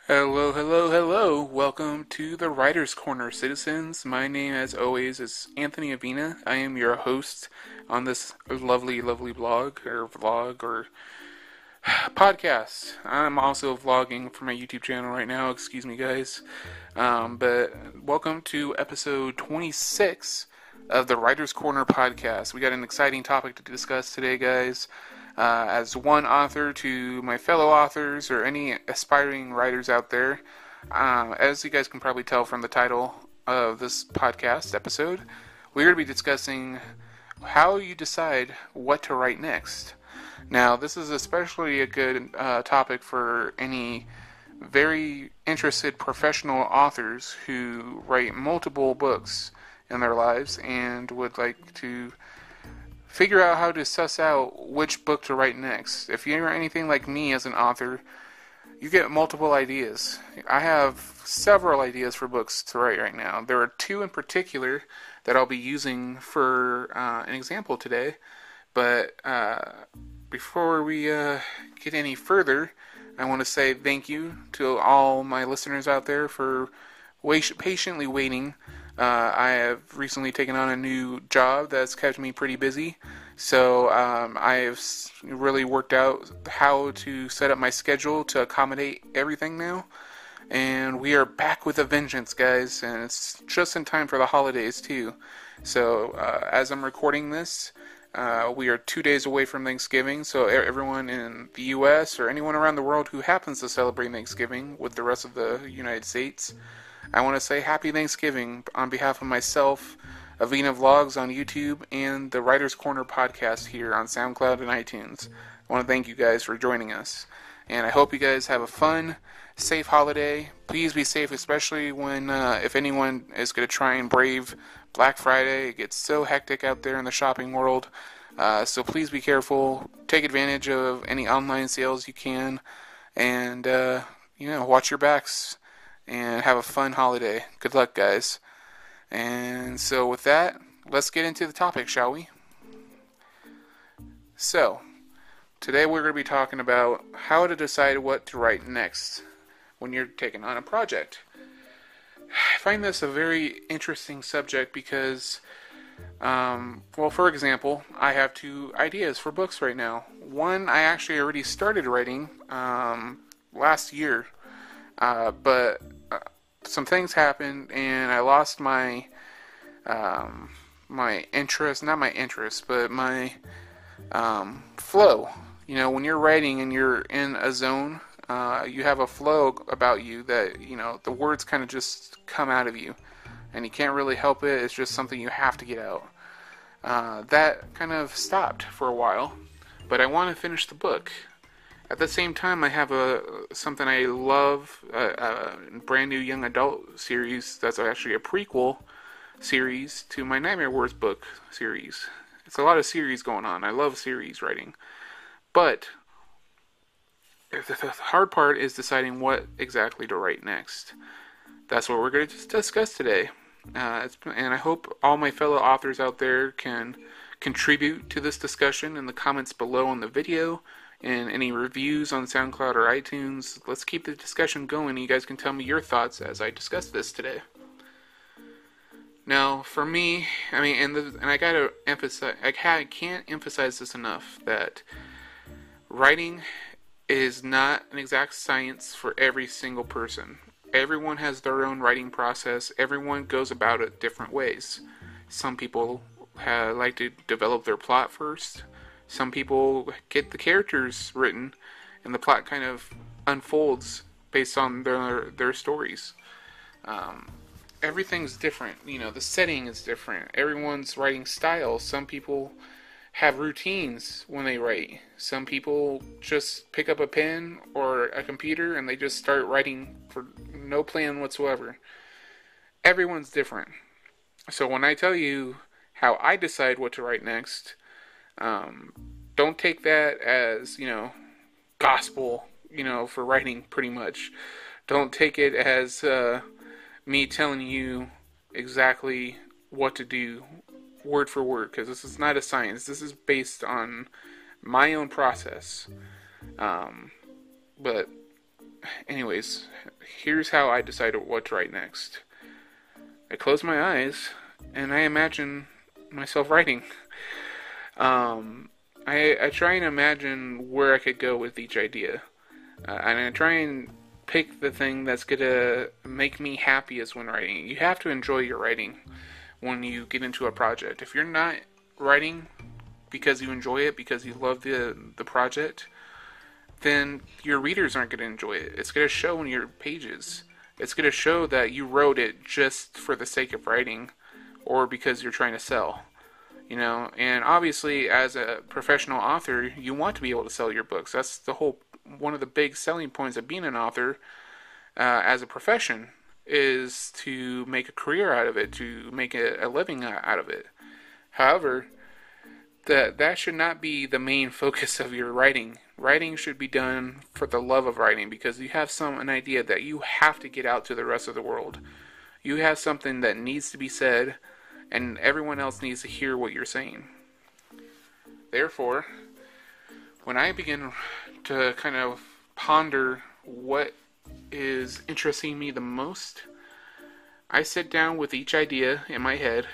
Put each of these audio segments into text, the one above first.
Hello, hello, hello. Welcome to the Writer's Corner, citizens. My name, as always, is Anthony Avina. I am your host on this lovely, lovely blog, or vlog, or podcast. I'm also vlogging for my YouTube channel right now. Excuse me, guys. But welcome to episode 26 of the Writer's Corner podcast. We got an exciting topic to discuss today, guys. As one author to my fellow authors or any aspiring writers out there, as you guys can probably tell from the title of this podcast episode, we're going to be discussing how you decide what to write next. Now, this is especially a good topic for any very interested professional authors who write multiple books in their lives and would like to figure out how to suss out which book to write next. If you're anything like me as an author, you get multiple ideas. I have several ideas for books to write right now. There are two in particular that I'll be using for an example today. But before we get any further, I want to say thank you to all my listeners out there for patiently waiting. I have recently taken on a new job that's kept me pretty busy, so I have really worked out how to set up my schedule to accommodate everything now, and we are back with a vengeance, guys, and it's just in time for the holidays too. So as I'm recording this, we are 2 days away from Thanksgiving, so everyone in the U.S. or anyone around the world who happens to celebrate Thanksgiving with the rest of the United States, I want to say Happy Thanksgiving on behalf of myself, Avina Vlogs on YouTube, and the Writer's Corner podcast here on SoundCloud and iTunes. I want to thank you guys for joining us. And I hope you guys have a fun, safe holiday. Please be safe, especially when, if anyone is going to try and brave Black Friday. It gets so hectic out there in the shopping world. So please be careful. Take advantage of any online sales you can. And, watch your backs. And have a fun holiday. Good luck, guys. And so with that, let's get into the topic, shall we? So, today we're going to be talking about how to decide what to write next when you're taking on a project. I find this a very interesting subject because, for example, I have two ideas for books right now. One I actually already started writing last year, but some things happened and I lost my my interest, not my interest, but my flow. You know, when you're writing and you're in a zone, you have a flow about you that, the words kind of just come out of you and you can't really help it. It's just something you have to get out. That kind of stopped for a while, but I want to finish the book. At the same time, I have something I love, a brand new young adult series that's actually a prequel series to my Nightmare Wars book series. It's a lot of series going on. I love series writing. But the hard part is deciding what exactly to write next. That's what we're going to discuss today. And I hope all my fellow authors out there can contribute to this discussion in the comments below on the video. And any reviews on SoundCloud or iTunes. Let's keep the discussion going. You guys can tell me your thoughts as I discuss this today. Now, for me, and I gotta emphasize, I can't emphasize this enough, that writing is not an exact science for every single person. Everyone has their own writing process. Everyone goes about it different ways. Some people like to develop their plot first. Some people get the characters written, and the plot kind of unfolds based on their stories. Everything's different. The setting is different. Everyone's writing style. Some people have routines when they write. Some people just pick up a pen or a computer and they just start writing for no plan whatsoever. Everyone's different. So when I tell you how I decide what to write next, don't take that as, gospel, for writing, pretty much. Don't take it as me telling you exactly what to do, word for word, because this is not a science. This is based on my own process. But anyways, here's how I decided what to write next. I close my eyes and I imagine myself writing. Um, I try and imagine where I could go with each idea. And I try and pick the thing that's gonna make me happiest when writing. You have to enjoy your writing when you get into a project. If you're not writing because you enjoy it, because you love the project, then your readers aren't going to enjoy it. It's going to show in your pages. It's going to show that you wrote it just for the sake of writing or because you're trying to sell. And obviously as a professional author, you want to be able to sell your books. That's the whole one of the big selling points of being an author as a profession is to make a career out of it, to make a living out of it. However, that should not be the main focus of your writing. Writing should be done for the love of writing because you have an idea that you have to get out to the rest of the world. You have something that needs to be said, and everyone else needs to hear what you're saying. Therefore, when I begin to kind of ponder what is interesting me the most, I sit down with each idea in my head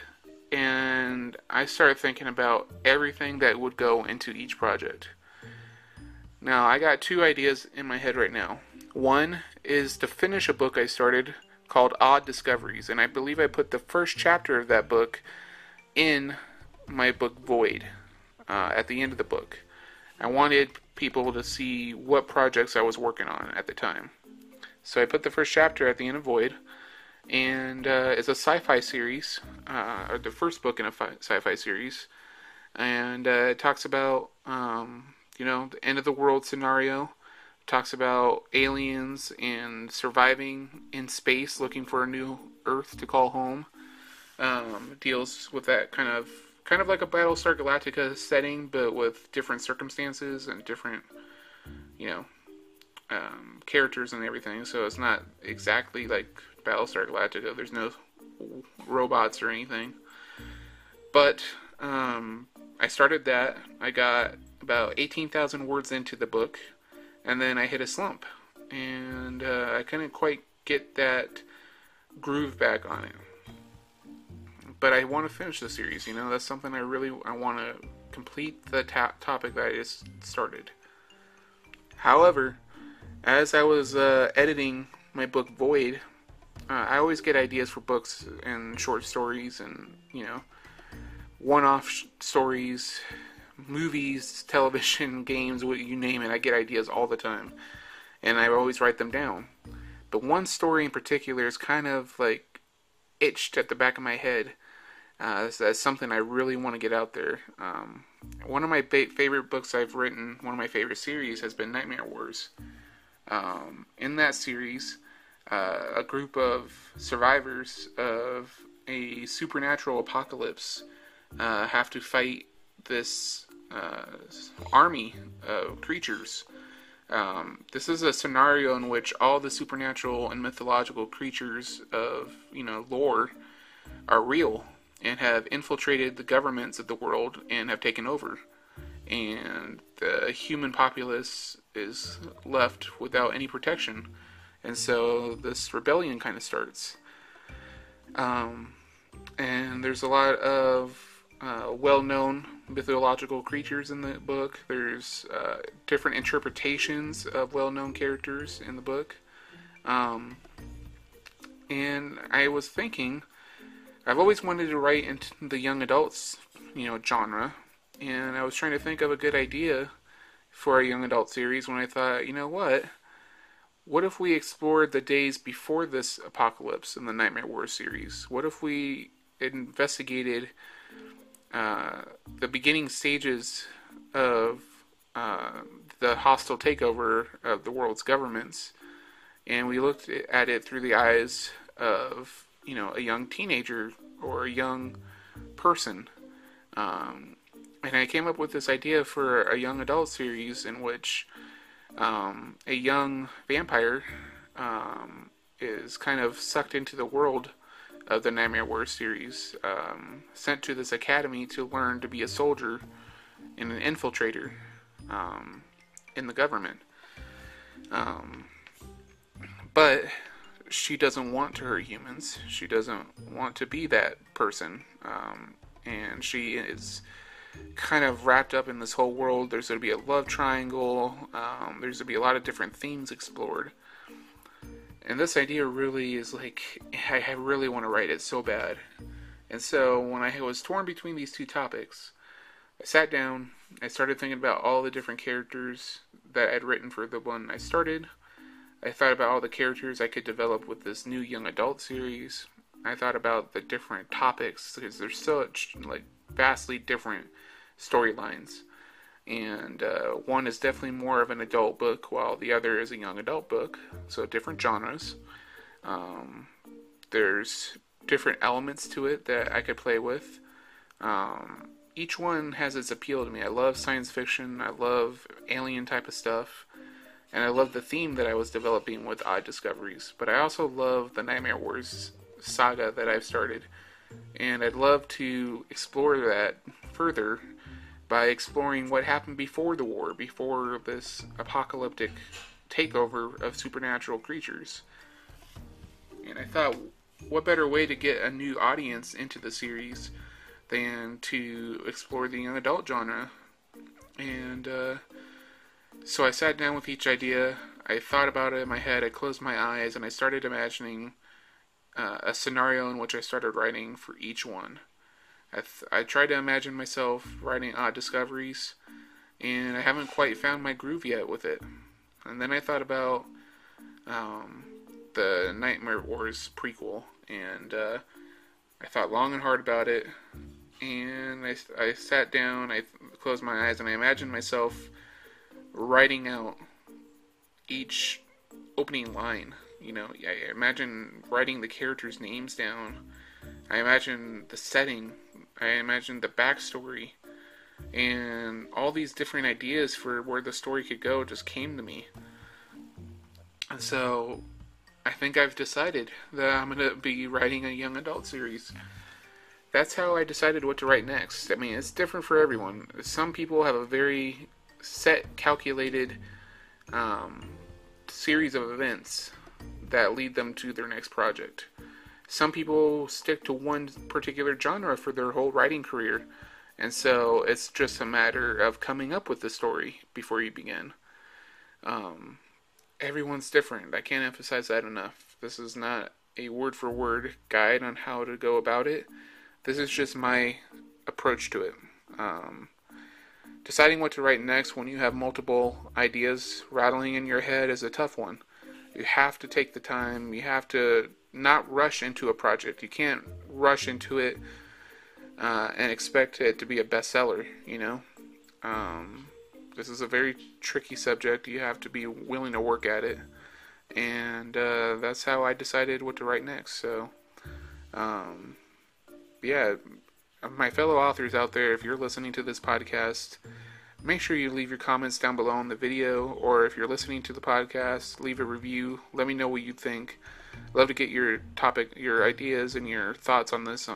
and I start thinking about everything that would go into each project. Now, I got two ideas in my head right now. One is to finish a book I started called Odd Discoveries, and I believe I put the first chapter of that book in my book Void at the end of the book. I wanted people to see what projects I was working on at the time. So I put the first chapter at the end of Void, and it's a sci-fi series, or the first book in a sci-fi series, and it talks about the end of the world scenario. It talks about aliens and surviving in space, looking for a new Earth to call home. Deals with that kind of like a Battlestar Galactica setting, but with different circumstances and different, characters and everything. So it's not exactly like Battlestar Galactica. There's no robots or anything. But I started that. I got about 18,000 words into the book, and then I hit a slump, and I couldn't quite get that groove back on it. But I want to finish the series. That's something I want to complete the topic that I just started. However, as I was editing my book Void, I always get ideas for books and short stories and, one-off stories, movies, television, games, you name it. I get ideas all the time, and I always write them down. But one story in particular is kind of like itched at the back of my head. That's something I really want to get out there. One of my favorite books I've written, one of my favorite series, has been Nightmare Wars. In that series, a group of survivors of a supernatural apocalypse have to fight this army of creatures. This is a scenario in which all the supernatural and mythological creatures of lore are real and have infiltrated the governments of the world and have taken over. And the human populace is left without any protection. And so this rebellion kind of starts. And there's a lot of well-known mythological creatures in the book. There's different interpretations of well-known characters in the book. And I was thinking, I've always wanted to write into the young adults, genre. And I was trying to think of a good idea for a young adult series when I thought, what if we explored the days before this apocalypse in the Nightmare Wars series? What if we investigated the beginning stages of the hostile takeover of the world's governments, and we looked at it through the eyes of, a young teenager or a young person. And I came up with this idea for a young adult series in which a young vampire is kind of sucked into the world of the Nightmare Wars series, sent to this academy to learn to be a soldier and an infiltrator in the government. But she doesn't want to hurt humans. She doesn't want to be that person. And she is kind of wrapped up in this whole world. There's going to be a love triangle. There's going to be a lot of different themes explored. And this idea really is like, I really want to write it so bad. And so when I was torn between these two topics, I sat down, I started thinking about all the different characters that I'd written for the one I started. I thought about all the characters I could develop with this new young adult series. I thought about the different topics, because there's such like vastly different storylines. And one is definitely more of an adult book, while the other is a young adult book. So different genres. There's different elements to it that I could play with. Each one has its appeal to me. I love science fiction. I love alien type of stuff. And I love the theme that I was developing with Odd Discoveries. But I also love the Nightmare Wars saga that I've started. And I'd love to explore that further by exploring what happened before the war, before this apocalyptic takeover of supernatural creatures. And I thought, what better way to get a new audience into the series than to explore the young adult genre? And so I sat down with each idea, I thought about it in my head, I closed my eyes, and I started imagining a scenario in which I started writing for each one. I tried to imagine myself writing Odd Discoveries, and I haven't quite found my groove yet with it. And then I thought about the Nightmare Wars prequel, and I thought long and hard about it, and I sat down, I closed my eyes, and I imagined myself writing out each opening line. You know, I imagine writing the characters' names down. I imagine the setting. I imagine the backstory. And all these different ideas for where the story could go just came to me. And so I think I've decided that I'm going to be writing a young adult series. That's how I decided what to write next. I mean, it's different for everyone. Some people have a very set, calculated series of events that lead them to their next project. Some people stick to one particular genre for their whole writing career, and so it's just a matter of coming up with the story before you begin. Everyone's different. I can't emphasize that enough. This is not a word-for-word guide on how to go about it. This is just my approach to it. Deciding what to write next when you have multiple ideas rattling in your head is a tough one. You have to take the time. You have to not rush into a project. You can't rush into it and expect it to be a bestseller, you know? This is a very tricky subject. You have to be willing to work at it. And that's how I decided what to write next. So, yeah, my fellow authors out there, if you're listening to this podcast, make sure you leave your comments down below in the video, or if you're listening to the podcast, leave a review. Let me know what you think. I'd love to get your topic, your ideas, and your thoughts on this,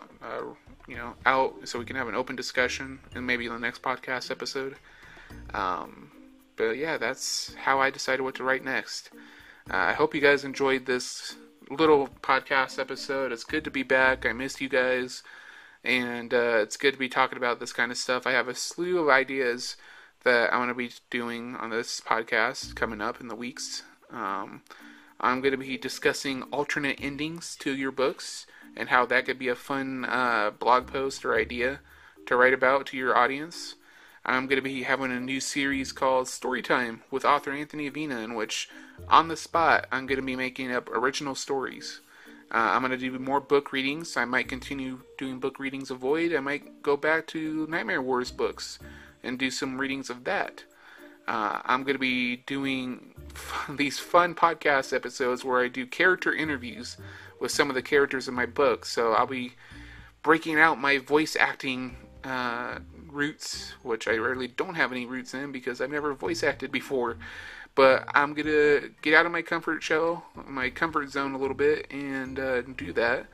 out so we can have an open discussion, and maybe in the next podcast episode. But yeah, that's how I decided what to write next. I hope you guys enjoyed this little podcast episode. It's good to be back. I missed you guys, and it's good to be talking about this kind of stuff. I have a slew of ideas that I'm going to be doing on this podcast coming up in the weeks. I'm going to be discussing alternate endings to your books and how that could be a fun blog post or idea to write about to your audience. I'm going to be having a new series called Storytime with author Anthony Avina, in which, on the spot, I'm going to be making up original stories. I'm going to do more book readings. I might continue doing book readings of Void. I might go back to Nightmare Wars books and do some readings of that. I'm going to be doing these fun podcast episodes where I do character interviews with some of the characters in my book. So I'll be breaking out my voice acting roots, which I really don't have any roots in because I've never voice acted before. But I'm going to get out of my comfort zone a little bit and do that.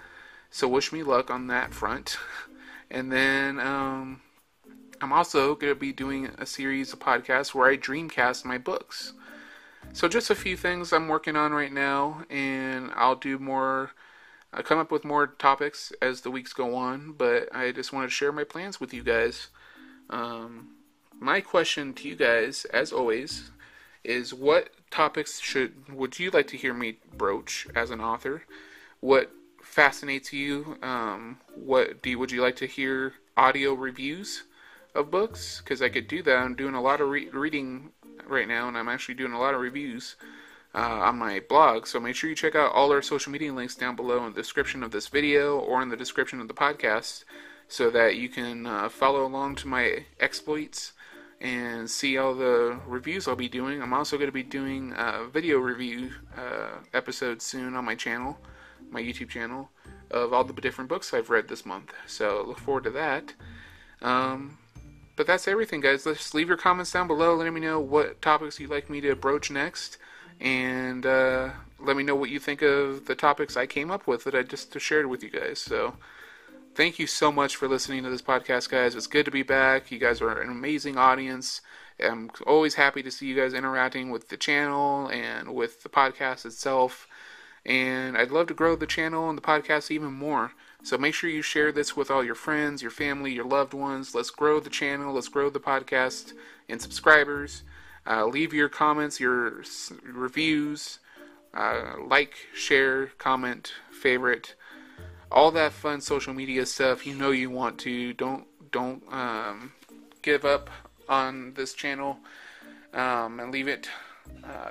So wish me luck on that front. And then I'm also going to be doing a series of podcasts where I dreamcast my books. So just a few things I'm working on right now, and I'll do more. I come up with more topics as the weeks go on, but I just want to share my plans with you guys. Um, my question to you guys, as always, is what topics would you like to hear me broach as an author? What fascinates you? Would you like to hear audio reviews of books? Because I could do that. I'm doing a lot of reading right now, and I'm actually doing a lot of reviews on my blog. So make sure you check out all our social media links down below in the description of this video or in the description of the podcast, so that you can follow along to my exploits and see all the reviews I'll be doing. I'm also going to be doing video review episodes soon on my channel, my YouTube channel, of all the different books I've read this month. So look forward to that. But that's everything, guys. Just leave your comments down below. Let me know what topics you'd like me to broach next. And let me know what you think of the topics I came up with that I just shared with you guys. So thank you so much for listening to this podcast, guys. It's good to be back. You guys are an amazing audience. I'm always happy to see you guys interacting with the channel and with the podcast itself. And I'd love to grow the channel and the podcast even more. So make sure you share this with all your friends, your family, your loved ones. Let's grow the channel. Let's grow the podcast and subscribers. Leave your comments, your reviews, like, share, comment, favorite, all that fun social media stuff. You know you want to. Don't give up on this channel and leave it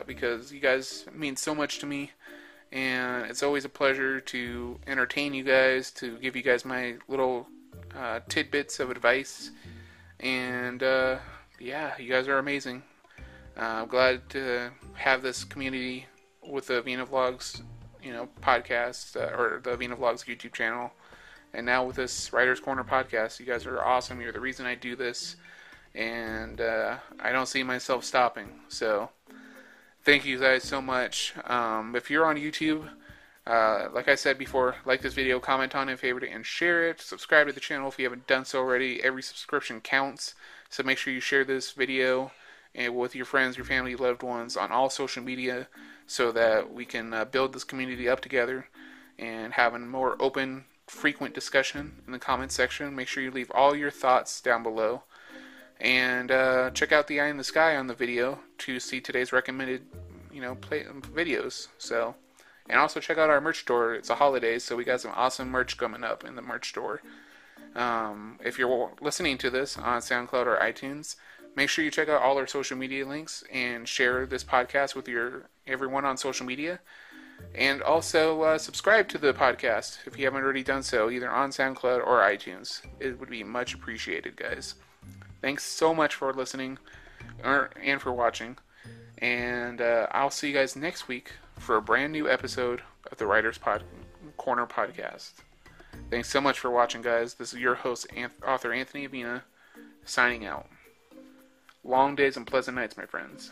because you guys mean so much to me. And it's always a pleasure to entertain you guys, to give you guys my little tidbits of advice. And yeah, you guys are amazing. I'm glad to have this community with the Avina Vlogs, podcast, or the Avina Vlogs YouTube channel. And now with this Writer's Corner podcast, you guys are awesome. You're the reason I do this. And I don't see myself stopping. So thank you guys so much. If you're on YouTube, like I said before, like this video, comment on it, favorite it, and share it. Subscribe to the channel if you haven't done so already. Every subscription counts. So make sure you share this video and with your friends, your family, loved ones on all social media, so that we can build this community up together and have a more open, frequent discussion in the comments section. Make sure you leave all your thoughts down below. And check out the eye in the sky on the video to see today's recommended, videos. So, and also check out our merch store. It's a holiday, so we got some awesome merch coming up in the merch store. If you're listening to this on SoundCloud or iTunes, make sure you check out all our social media links and share this podcast with everyone on social media. And also subscribe to the podcast if you haven't already done so, either on SoundCloud or iTunes. It would be much appreciated, guys. Thanks so much for listening and for watching. And I'll see you guys next week for a brand new episode of the Writer's Corner podcast. Thanks so much for watching, guys. This is your host, author Anthony Avina, signing out. Long days and pleasant nights, my friends.